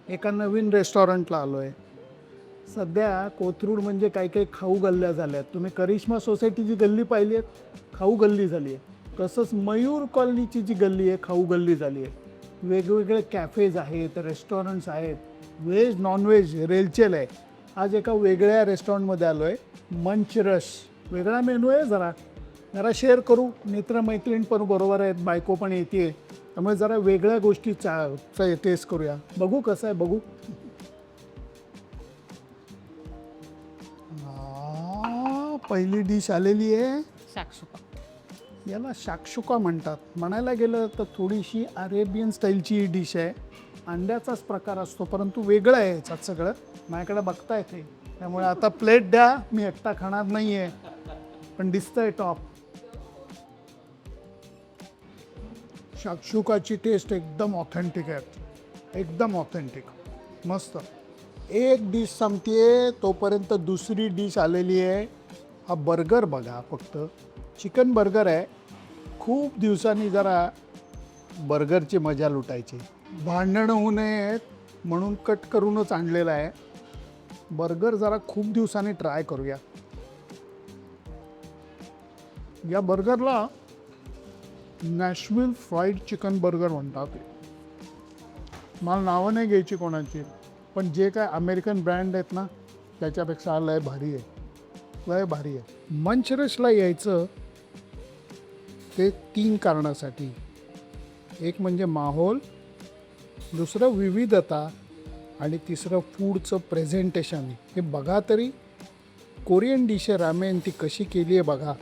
एका नवीन रेस्टॉरंटला आलो आहे. सध्या कोथरूड म्हणजे काही काही खाऊ गल्ल्या झाल्या आहेत. तुम्ही करिश्मा सोसायटीची गल्ली पाहिली आहे, खाऊ गल्ली झाली आहे. तसंच मयूर कॉलनीची जी गल्ली आहे, खाऊ गल्ली झाली आहे. वेगवेगळे कॅफेज आहेत, रेस्टॉरंट्स आहेत, व्हेज नॉनव्हेज रेलचेल आहे. आज एका वेगळ्या रेस्टॉरंटमध्ये आलो आहे, मंच रश. वेगळा मेनू आहे, जरा जरा शेअर करू. मित्रमैत्रीण पण बरोबर आहेत, बायको पण येते, त्यामुळे जरा वेगळ्या गोष्टीचा टेस्ट करूया. बघू कसं आहे, बघू. पहिली डिश आलेली आहे, शाक्षुका. याला शाक्षुका म्हणतात. म्हणायला गेलं तर थोडीशी अरेबियन स्टाईलची ही डिश आहे. अंड्याचाच प्रकार असतो, परंतु वेगळं आहे याच्यात सगळं. माझ्याकडे बघता येते, त्यामुळे आता प्लेट द्या. मी एकटा खाणार नाही आहे, पण दिसतंय टॉप. शाक्षुकाची टेस्ट एकदम ऑथेंटिक आहे, एकदम ऑथेंटिक, मस्त. एक डिश संपते तोपर्यंत दुसरी डिश आलेली आहे. हा बर्गर बघा, फक्त चिकन बर्गर आहे. खूप दिवसांनी जरा बर्गरची मजा लुटायची. भांडणं होऊ नयेत म्हणून कट करूनच आणलेला आहे. बर्गर जरा खूप दिवसांनी ट्राय करूया. या बर्गरला नॅशव्हिल फ्राईड चिकन बर्गर म्हणतात. मला नावं नाही घ्यायची कोणाची, पण जे काय अमेरिकन ब्रँड आहेत ना, त्याच्यापेक्षा लय भारी आहे, लय भारी आहे. मंच रशला यायचं ते 3 कारणासाठी. एक म्हणजे माहोल, दुसरं विविधता, आणि तिसरं फूडचं प्रेझेंटेशन. हे बघा तरी, कोरियन डिश रामेन ती कशी केली आहे बघा,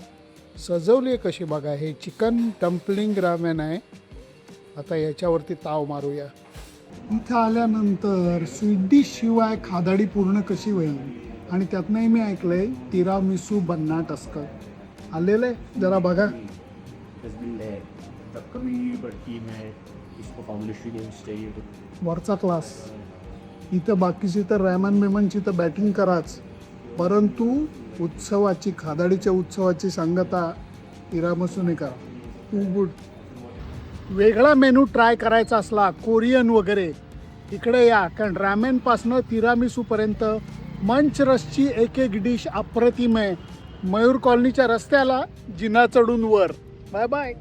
सजवली आहे कशी बघा. हे चिकन डम्पलिंग रामेन आहे. आता याच्यावरती ताव मारूया. इथं आल्यानंतर स्वीट डिश शिवाय खादाडी पूर्ण कशी होईल, आणि त्यातनंही मी ऐकलंय तिरामिसू भन्नाट असतं. आलेलं आहे, जरा बघा. वरचा क्लास. इथं बाकीची तर रॅमन बिमनची तर बॅटिंग कराच, परंतु उत्सवाची, खादाडीच्या उत्सवाची सांगता तिरामिसूने करा. खूप गुड. वेगळा मेनू ट्राय करायचा असला, कोरियन वगैरे, इकडे या. कारण रॅमेनपासनं तिरामिसूपर्यंत मंच रसची एक एक डिश अप्रतिम आहे. मयूर कॉलनीच्या रस्त्याला जिना चढून वर. Bye bye.